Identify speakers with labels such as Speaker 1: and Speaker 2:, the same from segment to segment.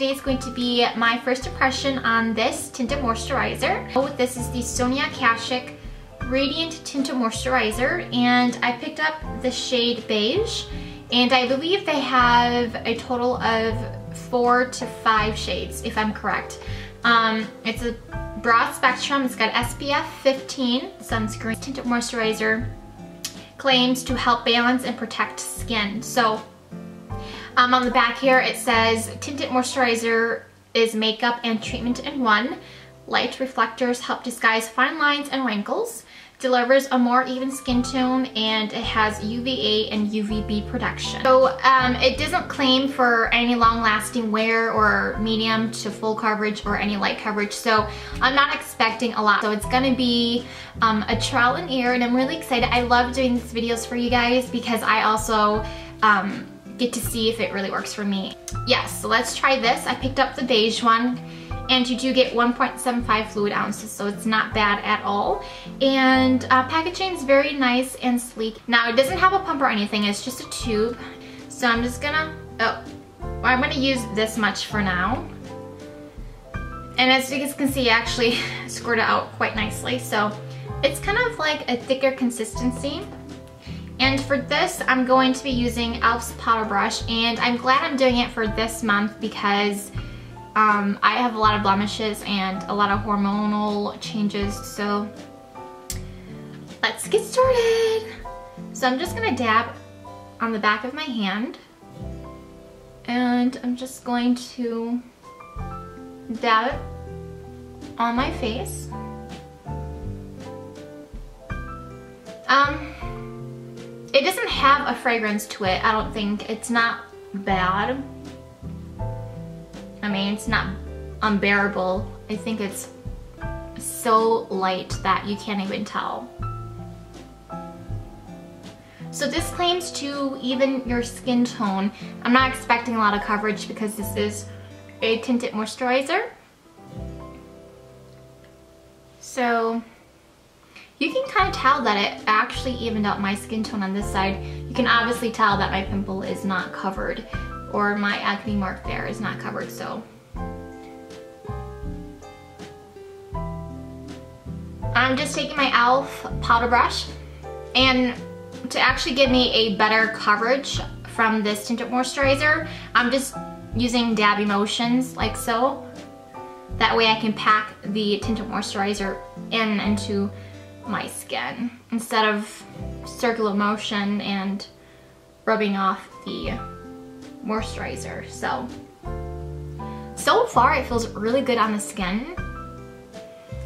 Speaker 1: today is going to be my first impression on this tinted moisturizer. This is the Sonia Kashuk Radiant Tinted Moisturizer, and I picked up the shade Beige, and I believe they have a total of 4 to 5 shades, if I'm correct. It's a broad spectrum. It's got SPF 15 sunscreen. Tinted moisturizer claims to help balance and protect skin. So on the back here it says tinted moisturizer is makeup and treatment in one. Light reflectors help disguise fine lines and wrinkles. Delivers a more even skin tone, and it has UVA and UVB protection. So it doesn't claim for any long-lasting wear or medium to full coverage or any light coverage, so I'm not expecting a lot. So it's gonna be a trial and error, and I'm really excited. I love doing these videos for you guys because I also get to see if it really works for me. Yes, so let's try this. I picked up the beige one, and you do get 1.75 fluid ounces, so it's not bad at all. And packaging is very nice and sleek. Now it doesn't have a pump or anything, it's just a tube. So I'm just gonna, I'm gonna use this much for now. And as you guys can see, I actually squirt it out quite nicely. So it's kind of like a thicker consistency. And for this, I'm going to be using e.l.f.'s powder brush, and I'm glad I'm doing it for this month because I have a lot of blemishes and a lot of hormonal changes, so let's get started. So I'm just gonna dab on the back of my hand, and I'm just going to dab it on my face. It doesn't have a fragrance to it, I don't think. It's not bad. I mean, it's not unbearable. I think it's so light that you can't even tell. So this claims to even your skin tone. I'm not expecting a lot of coverage because this is a tinted moisturizer. So you can kind of tell that it actually evened out my skin tone on this side. You can obviously tell that my pimple is not covered, or my acne mark there is not covered, so. I'm just taking my e.l.f. powder brush, and to actually give me a better coverage from this tinted moisturizer, I'm just using dabby motions like so. That way I can pack the tinted moisturizer into my skin instead of circular motion and rubbing off the moisturizer. So far it feels really good on the skin.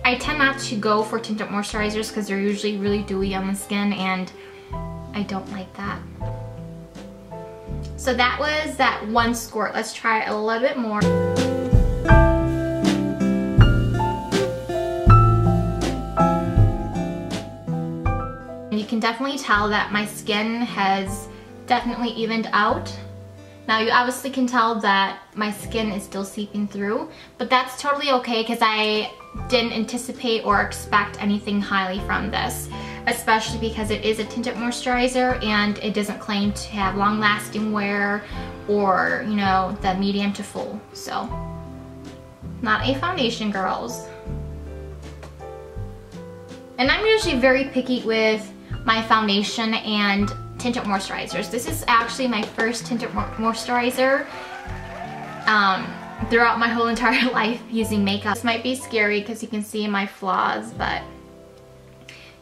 Speaker 1: I tend not to go for tinted moisturizers because they're usually really dewy on the skin, and I don't like that. So that was that one squirt. Let's try a little bit more. You can definitely tell that my skin has definitely evened out. Now you obviously can tell that my skin is still seeping through, but that's totally okay because I didn't anticipate or expect anything highly from this, especially because it is a tinted moisturizer and it doesn't claim to have long-lasting wear or, you know, the medium to full. So, not a foundation, girls. And I'm usually very picky with my foundation and tinted moisturizers. This is actually my first tinted moisturizer throughout my whole entire life using makeup. This might be scary because you can see my flaws, but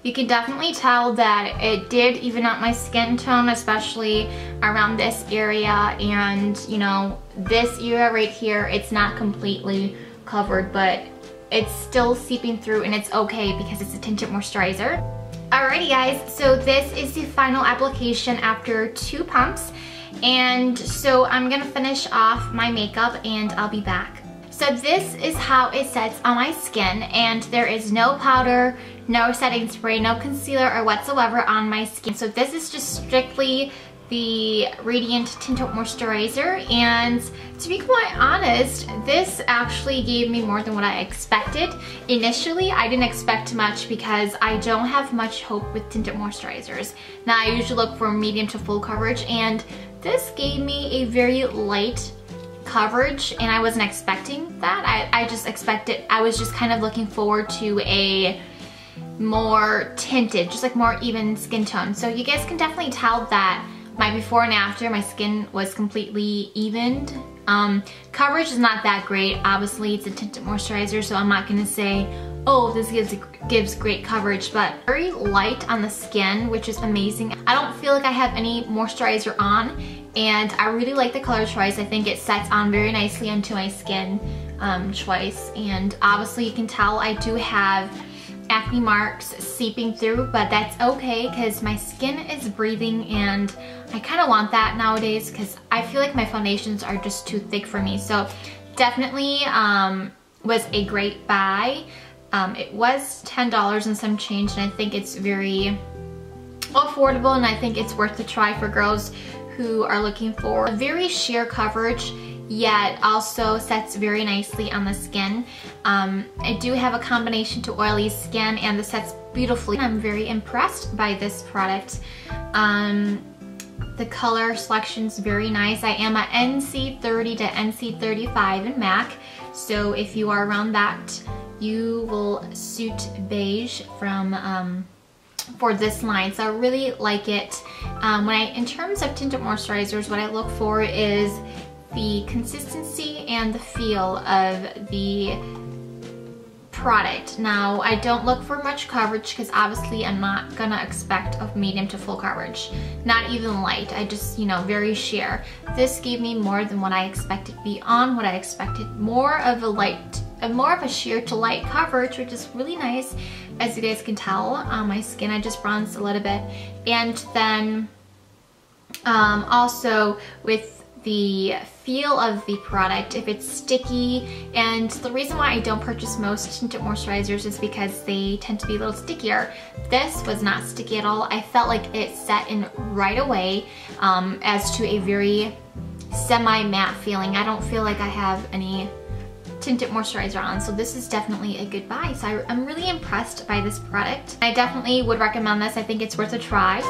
Speaker 1: you can definitely tell that it did even out my skin tone, especially around this area, and you know, this area right here, it's not completely covered, but it's still seeping through, and it's okay because it's a tinted moisturizer. Alrighty guys, so this is the final application after 2 pumps, and so I'm gonna finish off my makeup and I'll be back. So this is how it sets on my skin, and there is no powder, no setting spray, no concealer or whatsoever on my skin. So this is just strictly the Radiant Tinted Moisturizer, and to be quite honest, this actually gave me more than what I expected. Initially, I didn't expect much because I don't have much hope with tinted moisturizers. Now, I usually look for medium to full coverage, and this gave me a very light coverage, and I wasn't expecting that. I just expected, I was just kind of looking forward to a more tinted, just like more even skin tone. So you guys can definitely tell that my before and after, my skin was completely evened. Coverage is not that great. Obviously it's a tinted moisturizer, so I'm not gonna say, oh, this gives great coverage, but very light on the skin, which is amazing. I don't feel like I have any moisturizer on, and I really like the color choice. I think it sets on very nicely onto my skin choice, and obviously you can tell I do have acne marks seeping through, but that's okay because my skin is breathing, and I kind of want that nowadays because I feel like my foundations are just too thick for me. So definitely was a great buy. It was $10 and some change, and I think it's very affordable, and I think it's worth the try for girls who are looking for a very sheer coverage, yet also sets very nicely on the skin. I do have a combination to oily skin, and this sets beautifully. I'm very impressed by this product. The color selection's very nice. I am a NC30 to NC35 in MAC, so if you are around that, you will suit beige from for this line. So I really like it. In terms of tinted moisturizers, what I look for is the consistency and the feel of the product. Now, I don't look for much coverage because obviously I'm not gonna expect a medium to full coverage. Not even light. I just, you know, very sheer. This gave me more than what I expected, beyond what I expected. More of a sheer to light coverage, which is really nice. As you guys can tell on my skin, I just bronzed a little bit. And then also with the feel of the product, if it's sticky, and the reason why I don't purchase most tinted moisturizers is because they tend to be a little stickier. This was not sticky at all. I felt like it set in right away as to a very semi-matte feeling. I don't feel like I have any tinted moisturizer on, so this is definitely a good buy. So I'm really impressed by this product. I definitely would recommend this. I think it's worth a try.